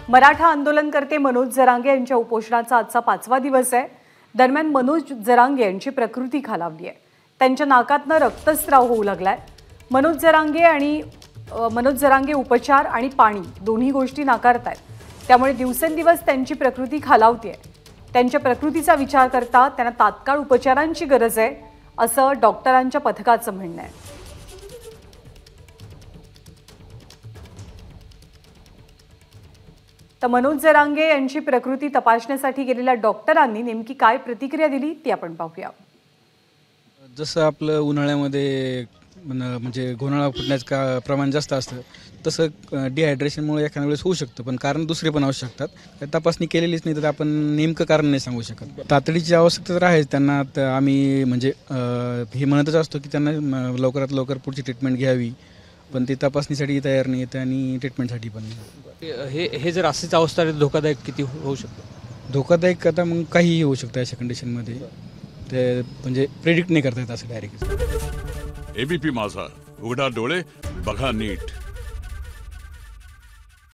मराठा आंदोलनकर्ते मनोज जरांगे यांच्या उपोषणाचा आजचा 5वा दिवस आहे। दरम्यान मनोज जरांगे यांची प्रकृती खालावली आहे। त्यांच्या नाकातनं रक्तस्राव होऊ लागलाय। मनोज जरांगे उपचार आणि पाणी दोन्ही गोष्टी नाकारतायत, त्यामुळे दिवसेंदिवस त्यांची प्रकृती खालावते। त्यांच्या प्रकृतीचा विचार करता त्यांना तात्काळ उपचारांची गरज आहे, असं डॉक्टरांच्या पथकाचं म्हणणं आहे। तर मनोज जरांगे यांची प्रकृती तपासण्यासाठी गेलेल्या डॉक्टरांनी नेमकी काय प्रतिक्रिया दिली ती आपण पाहूया। जसं आपलं उन्हाळ्यामध्ये म्हणजे घोणाळा फुटण्याचं प्रमाण जास्त असतं, तसं डिहायड्रेशनमुळे एखाद्या वेळेस होऊ शकतं, पण कारण दुसरे पण असू शकतात। तपासणी केलेलीच नाही तर आपण नेमकं कारण नाही सांगू शकत। तातडीची आवश्यकता तर आहेच त्यांना, तर आम्ही म्हणजे हे म्हणतच असतो की त्यांना लवकरात लवकर पुढची ट्रीटमेंट घ्यावी, पण ते तपासणीसाठी तयार नाही आहेत आणि ट्रीटमेंटसाठी पण नाही। हे जर अशीच अवस्था आहे, धोकादायक किती होऊ शकतं? धोकादायक आता मग काहीही होऊ शकतं अशा कंडिशनमध्ये, ते म्हणजे प्रेडिक्ट नाही करता येत असं डायरेक्ट। एबीपी माझा, उघडा डोळे बघा नीट।